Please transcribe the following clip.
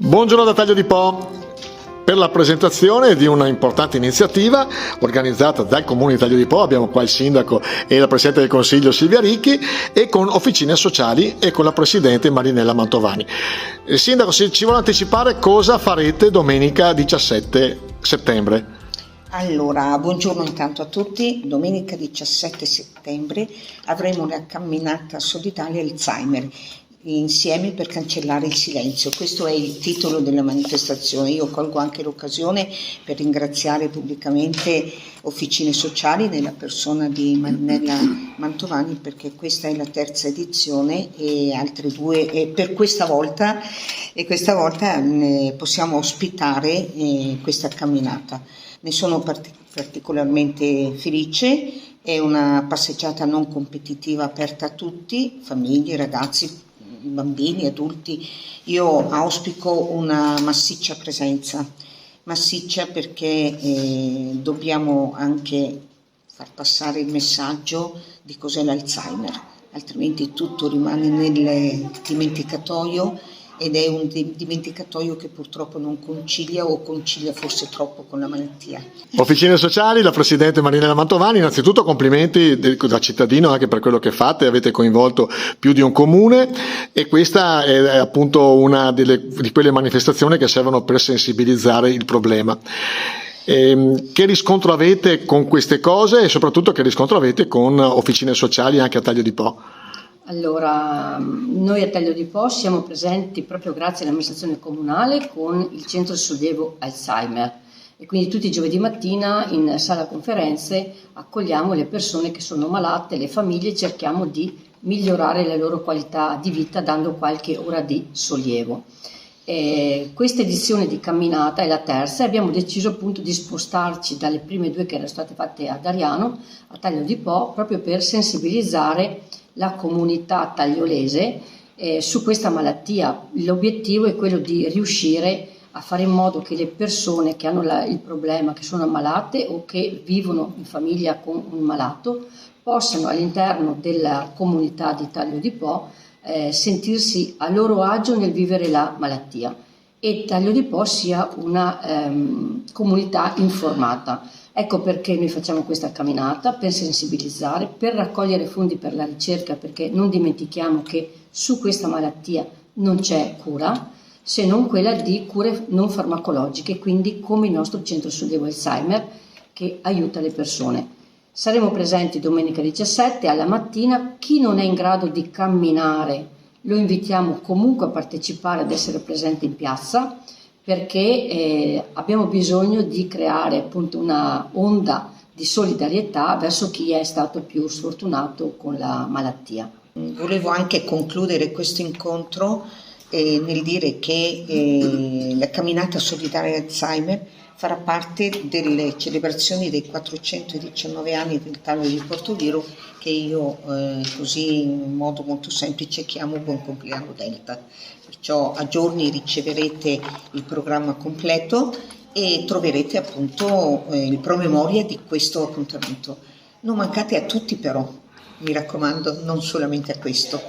Buongiorno da Taglio di Po. Per la presentazione di una importante iniziativa organizzata dal Comune di Taglio di Po, abbiamo qua il Sindaco e la Presidente del Consiglio Silvia Ricchi, e con Officine Sociali e con la Presidente Marinella Mantovani. Sindaco, se ci vuole anticipare cosa farete domenica 17 settembre? Allora, buongiorno intanto a tutti. Domenica 17 settembre avremo una camminata solidale Alzheimer, insieme per cancellare il silenzio. Questo è il titolo della manifestazione. Io colgo anche l'occasione per ringraziare pubblicamente Officine Sociali nella persona di Marinella Mantovani, perché questa è la terza edizione e altre due per questa volta possiamo ospitare questa camminata. Ne sono particolarmente felice. È una passeggiata non competitiva, aperta a tutti, famiglie, ragazzi, bambini, adulti. Io auspico una massiccia presenza, massiccia perché dobbiamo anche far passare il messaggio di cos'è l'Alzheimer, altrimenti tutto rimane nel dimenticatoio, ed è un dimenticatoio che purtroppo non concilia o concilia forse troppo con la malattia. Officine Sociali, la Presidente Marinella Mantovani, innanzitutto complimenti da cittadino anche per quello che fate, avete coinvolto più di un comune e questa è appunto una di quelle manifestazioni che servono per sensibilizzare il problema. Che riscontro avete con queste cose e soprattutto che riscontro avete con Officine Sociali anche a Taglio di Po? Allora, noi a Taglio di Po siamo presenti proprio grazie all'amministrazione comunale con il centro sollievo Alzheimer, e quindi tutti i giovedì mattina in sala conferenze accogliamo le persone che sono malate, le famiglie, cerchiamo di migliorare la loro qualità di vita dando qualche ora di sollievo. Questa edizione di camminata è la terza e abbiamo deciso appunto di spostarci dalle prime due che erano state fatte ad Ariano a Taglio di Po, proprio per sensibilizzare la comunità tagliolese su questa malattia. L'obiettivo è quello di riuscire a fare in modo che le persone che hanno il problema, che sono ammalate o che vivono in famiglia con un malato, possano all'interno della comunità di Taglio di Po sentirsi a loro agio nel vivere la malattia, e Taglio di Po sia una comunità informata. Ecco perché noi facciamo questa camminata, per sensibilizzare, per raccogliere fondi per la ricerca, perché non dimentichiamo che su questa malattia non c'è cura, se non quella di cure non farmacologiche, quindi come il nostro centro sollievo Alzheimer che aiuta le persone. Saremo presenti domenica 17 alla mattina. Chi non è in grado di camminare lo invitiamo comunque a partecipare, ad essere presente in piazza, perché abbiamo bisogno di creare appunto una onda di solidarietà verso chi è stato più sfortunato con la malattia. Volevo anche concludere questo incontro nel dire che la camminata solidale Alzheimer farà parte delle celebrazioni dei 419 anni del Taglio di Portoviro, che io così in modo molto semplice chiamo Buon Compleanno Delta. Perciò a giorni riceverete il programma completo e troverete appunto il promemoria di questo appuntamento. Non mancate a tutti però, mi raccomando, non solamente a questo.